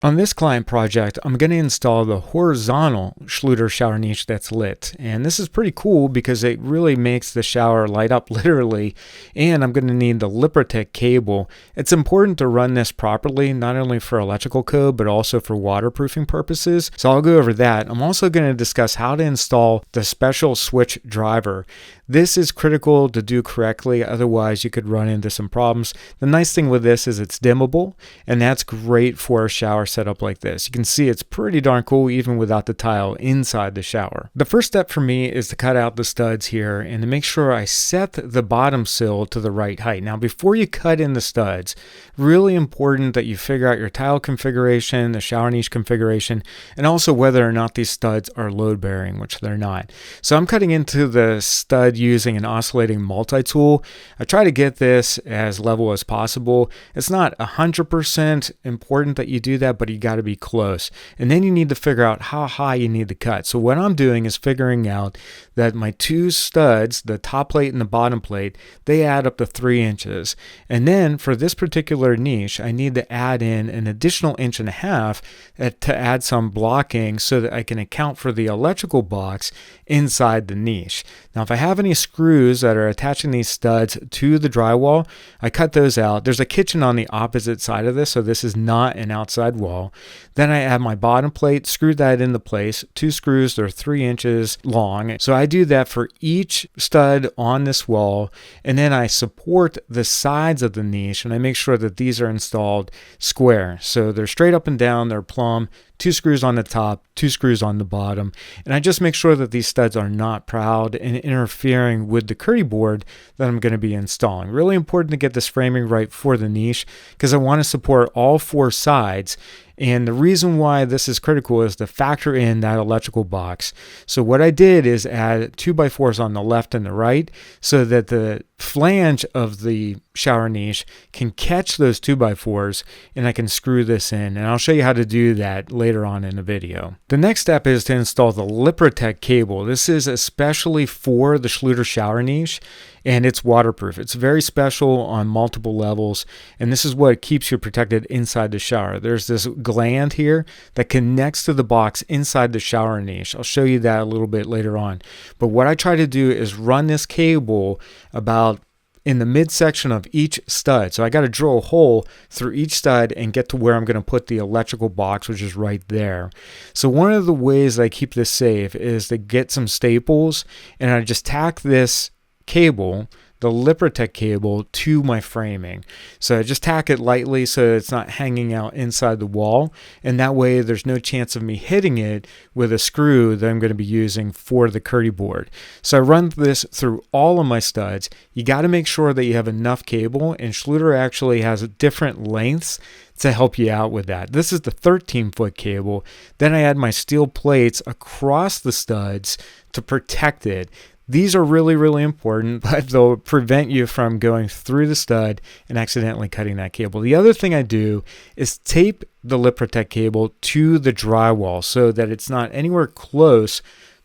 On this client project, I'm going to install the horizontal Schluter shower niche that's lit. And this is pretty cool because it really makes the shower light up literally. And I'm going to need the LIPROTEC cable. It's important to run this properly, not only for electrical code, but also for waterproofing purposes. So I'll go over that. I'm also going to discuss how to install the special switch driver. This is critical to do correctly, otherwise you could run into some problems. The nice thing with this is it's dimmable, and that's great for a shower setup like this. You can see it's pretty darn cool even without the tile inside the shower. The first step for me is to cut out the studs here and to make sure I set the bottom sill to the right height. Now before you cut in the studs, really important that you figure out your tile configuration, the shower niche configuration, and also whether or not these studs are load bearing, which they're not. So I'm cutting into the stud using an oscillating multi-tool. I try to get this as level as possible. It's not 100% important that you do that, but you got to be close. And then you need to figure out how high you need to cut. So what I'm doing is figuring out that my two studs, the top plate and the bottom plate, they add up to 3 inches. And then for this particular niche, I need to add in an additional 1.5 inches to add some blocking so that I can account for the electrical box inside the niche. Now, if I have any screws that are attaching these studs to the drywall, I cut those out. There's a kitchen on the opposite side of this, so this is not an outside wall. Then I add my bottom plate, screw that into place. 2 screws, they're 3 inches long. So I do that for each stud on this wall, and then I support the sides of the niche, and I make sure that these are installed square. So they're straight up and down, they're plumb. 2 screws on the top, 2 screws on the bottom. And I just make sure that these studs are not proud and interfering with the KERDI board that I'm going to be installing. Really important to get this framing right for the niche because I want to support all 4 sides. And the reason why this is critical is to factor in that electrical box. So what I did is add 2x4s on the left and the right so that the flange of the shower niche can catch those 2x4s and I can screw this in. And I'll show you how to do that later on in the video. The next step is to install the LIPROTEC cable. This is especially for the Schluter shower niche, and it's waterproof. It's very special on multiple levels, and this is what keeps you protected inside the shower. There's this gland here that connects to the box inside the shower niche. I'll show you that a little bit later on. But what I try to do is run this cable about in the midsection of each stud. So I got to drill a hole through each stud and get to where I'm going to put the electrical box, which is right there. So one of the ways I keep this safe is to get some staples, and I just tack this cable, the LIPROTEC cable, to my framing. So I just tack it lightly so it's not hanging out inside the wall, and that way there's no chance of me hitting it with a screw that I'm going to be using for the KERDI board. So I run this through all of my studs. You got to make sure that you have enough cable, and Schluter actually has different lengths to help you out with that. This is the 13-foot cable. Then I add my steel plates across the studs to protect it. These are really, really important, but they'll prevent you from going through the stud and accidentally cutting that cable. The other thing I do is tape the LIPROTEC cable to the drywall so that it's not anywhere close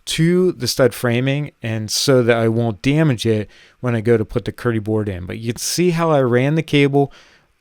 to the stud framing, and so that I won't damage it when I go to put the KERDI board in. But you can see how I ran the cable.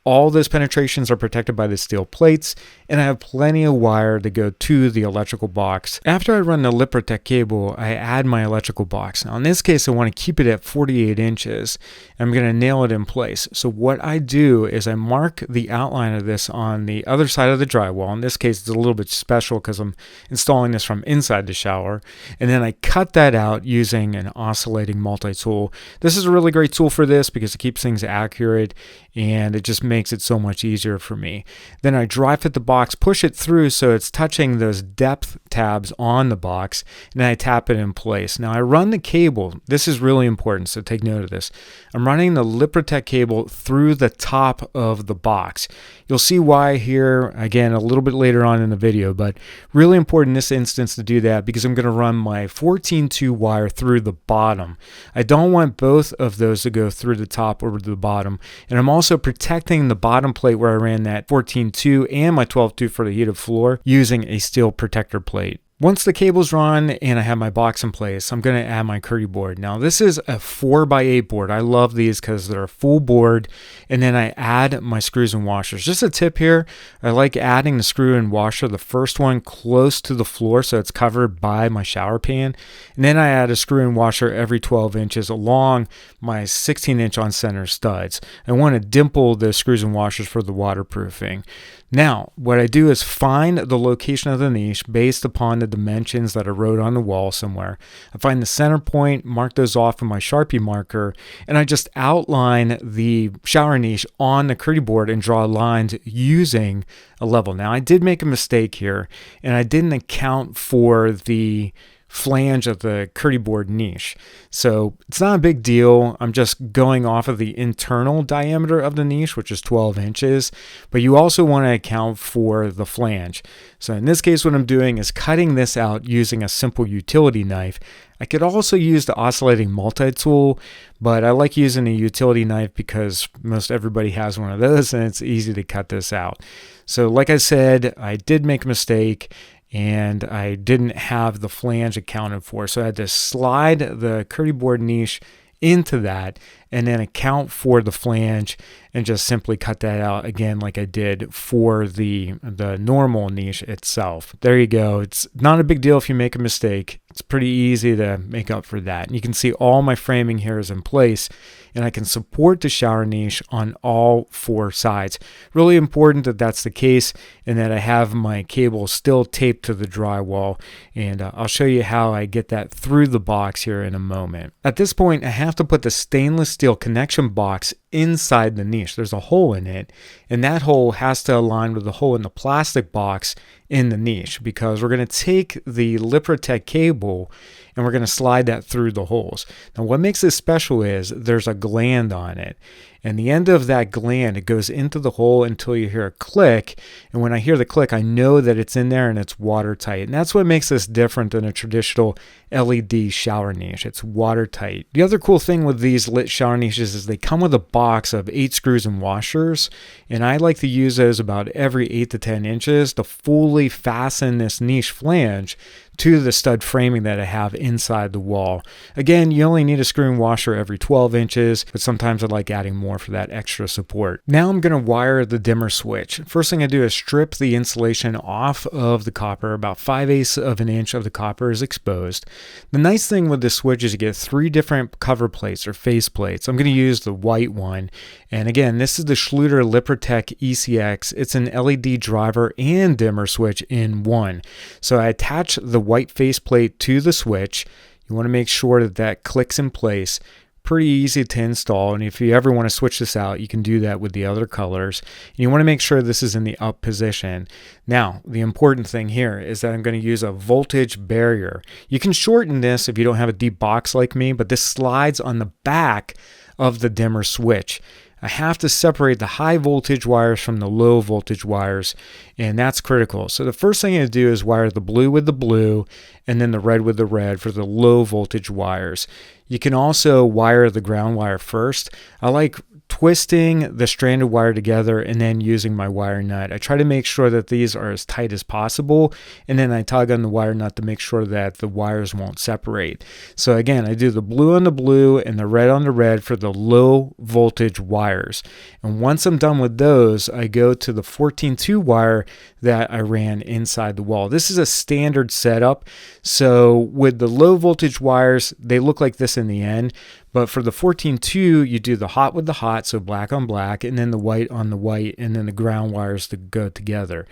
All those penetrations are protected by the steel plates, and I have plenty of wire to go to the electrical box. After I run the LIPROTEC cable, I add my electrical box. Now in this case, I want to keep it at 48 inches. I'm going to nail it in place. So what I do is I mark the outline of this on the other side of the drywall. In this case, it's a little bit special because I'm installing this from inside the shower. And then I cut that out using an oscillating multi-tool. This is a really great tool for this because it keeps things accurate, and it just makes it so much easier for me. Then I dry fit the box, push it through so it's touching those depth tabs on the box, and then I tap it in place. Now I run the cable. This is really important, so take note of this. I'm running the LIPROTEC cable through the top of the box. You'll see why here, again, a little bit later on in the video, but really important in this instance to do that because I'm going to run my 14-2 wire through the bottom. I don't want both of those to go through the top or the bottom, and I'm also protecting the bottom plate where I ran that 14-2 and my 12-2 for the heated floor using a steel protector plate. Once the cable's run and I have my box in place, I'm going to add my KERDI board. Now this is a 4x8 board. I love these because they're a full board, and then I add my screws and washers. Just a tip here, I like adding the screw and washer, the first one close to the floor so it's covered by my shower pan, and then I add a screw and washer every 12 inches along my 16-inch on center studs. I want to dimple the screws and washers for the waterproofing. Now, what I do is find the location of the niche based upon the dimensions that I wrote on the wall somewhere. I find the center point, mark those off with my Sharpie marker, and I just outline the shower niche on the KERDI board and draw lines using a level. Now, I did make a mistake here, and I didn't account for the flange of the KERDI board niche. So it's not a big deal. I'm just going off of the internal diameter of the niche, which is 12 inches, but you also want to account for the flange. So in this case, what I'm doing is cutting this out using a simple utility knife. I could also use the oscillating multi-tool, but I like using a utility knife because most everybody has one of those and it's easy to cut this out. So like I said, I did make a mistake, and I didn't have the flange accounted for. So I had to slide the KERDI board niche into that and then account for the flange and just simply cut that out again like I did for the normal niche itself. There you go. It's not a big deal if you make a mistake. It's pretty easy to make up for that. And you can see all my framing here is in place, and I can support the shower niche on all four sides. Really important that that's the case and that I have my cable still taped to the drywall, and I'll show you how I get that through the box here in a moment. At this point, I have to put the stainless steel connection box inside the niche. There's a hole in it, and that hole has to align with the hole in the plastic box in the niche, because we're going to take the LIPROTEC cable and we're going to slide that through the holes. Now what makes this special is there's a gland on it, and the end of that gland, it goes into the hole until you hear a click, and when I hear the click, I know that it's in there and it's watertight. And that's what makes this different than a traditional LED shower niche. It's watertight. The other cool thing with these lit shower niches is they come with a box of 8 screws and washers, and I like to use those about every 8 to 10 inches to fully fasten this niche flange to the stud framing that I have inside the wall. Again, you only need a screw and washer every 12 inches, but sometimes I like adding more for that extra support. Now I'm going to wire the dimmer switch. First thing I do is strip the insulation off of the copper. About 5/8 of an inch of the copper is exposed. The nice thing with this switch is you get 3 different cover plates or face plates. I'm going to use the white one. And again, this is the Schluter LIPROTEC-ECX. It's an LED driver and dimmer switch in one. So I attach the white faceplate to the switch. You want to make sure that that clicks in place. Pretty easy to install, and if you ever want to switch this out, you can do that with the other colors. And you want to make sure this is in the up position. Now, the important thing here is that I'm going to use a voltage barrier. You can shorten this if you don't have a deep box like me, but this slides on the back of the dimmer switch. I have to separate the high voltage wires from the low voltage wires, and that's critical. So the first thing I do is wire the blue with the blue and then the red with the red for the low voltage wires. You can also wire the ground wire first. I like twisting the stranded wire together and then using my wire nut. I try to make sure that these are as tight as possible, and then I tug on the wire nut to make sure that the wires won't separate. So again, I do the blue on the blue and the red on the red for the low voltage wires. And once I'm done with those, I go to the 14-2 wire that I ran inside the wall. This is a standard setup. So with the low voltage wires, they look like this in the end. But for the 14-2, you do the hot with the hot, so black on black, and then the white on the white, and then the ground wires to go together.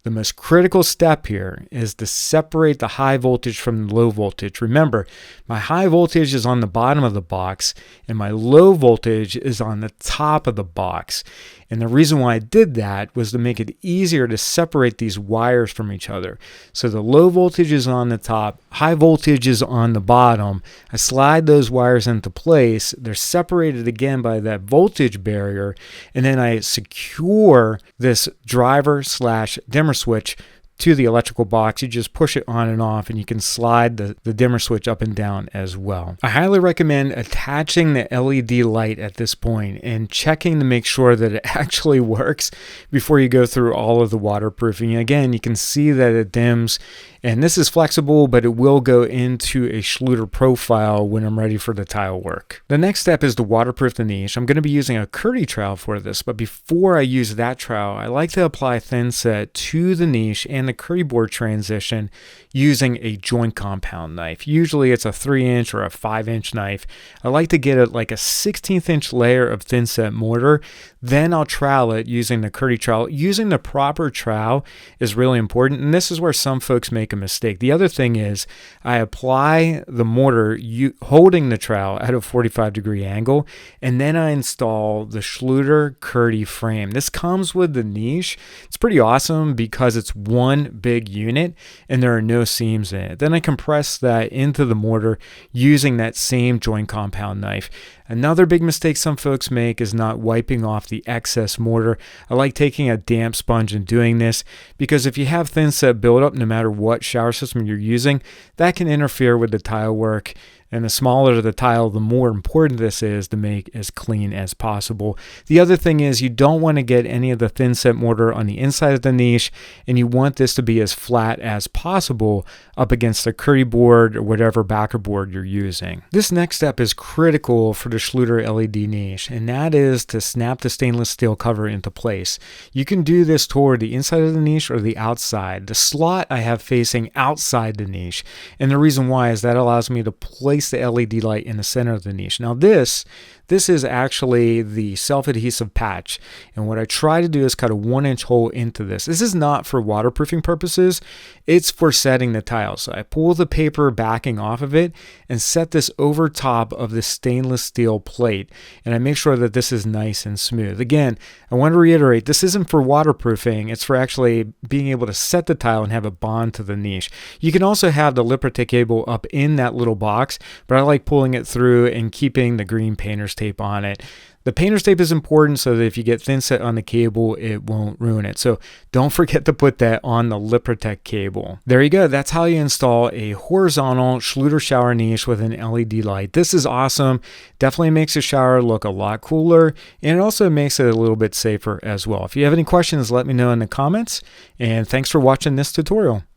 The most critical step here is to separate the high voltage from the low voltage. Remember, my high voltage is on the bottom of the box, and my low voltage is on the top of the box. And the reason why I did that was to make it easier to separate these wires from each other. So the low voltage is on the top, high voltage is on the bottom. I slide those wires into place. They're separated again by that voltage barrier, and then I secure this driver/dimmer switch to the electrical box. You just push it on and off, and you can slide the dimmer switch up and down as well. I highly recommend attaching the LED light at this point and checking to make sure that it actually works before you go through all of the waterproofing. Again, you can see that it dims, and this is flexible, but it will go into a Schluter profile when I'm ready for the tile work. The next step is to waterproof the niche. I'm going to be using a KERDI trowel for this, but before I use that trowel, I like to apply thin set to the niche and the KERDI board transition using a joint compound knife. Usually it's a 3-inch or a 5-inch knife. I like to get like a 1/16 inch layer of thin set mortar. Then I'll trowel it using the KERDI trowel. Using the proper trowel is really important, and this is where some folks make a mistake. The other thing is I apply the mortar holding the trowel at a 45-degree angle, and then I install the Schluter KERDI frame. This comes with the niche. It's pretty awesome because it's one big unit and there are no seams in it. Then I compress that into the mortar using that same joint compound knife. Another big mistake some folks make is not wiping off the excess mortar. I like taking a damp sponge and doing this because if you have thin set buildup, no matter what shower system you're using, that can interfere with the tile work. And the smaller the tile, the more important this is to make as clean as possible. The other thing is you don't want to get any of the thin set mortar on the inside of the niche, and you want this to be as flat as possible up against the KERDI board or whatever backer board you're using. This next step is critical for the Schluter LED niche, and that is to snap the stainless steel cover into place. You can do this toward the inside of the niche or the outside. The slot I have facing outside the niche, and the reason why is that allows me to place the LED light in the center of the niche. Now this is actually the self-adhesive patch, and what I try to do is cut a 1-inch hole into this. This is not for waterproofing purposes, it's for setting the tile. So I pull the paper backing off of it and set this over top of the stainless steel plate, and I make sure that this is nice and smooth. Again, I want to reiterate, this isn't for waterproofing, it's for actually being able to set the tile and have it bond to the niche. You can also have the LIPROTEC cable up in that little box, but I like pulling it through and keeping the green painter's tape on it. The painter's tape is important so that if you get thin set on the cable, it won't ruin it. So don't forget to put that on the LIPROTEC cable. There you go. That's how you install a horizontal Schluter shower niche with an LED light. This is awesome. Definitely makes the shower look a lot cooler, and it also makes it a little bit safer as well. If you have any questions, let me know in the comments, and thanks for watching this tutorial.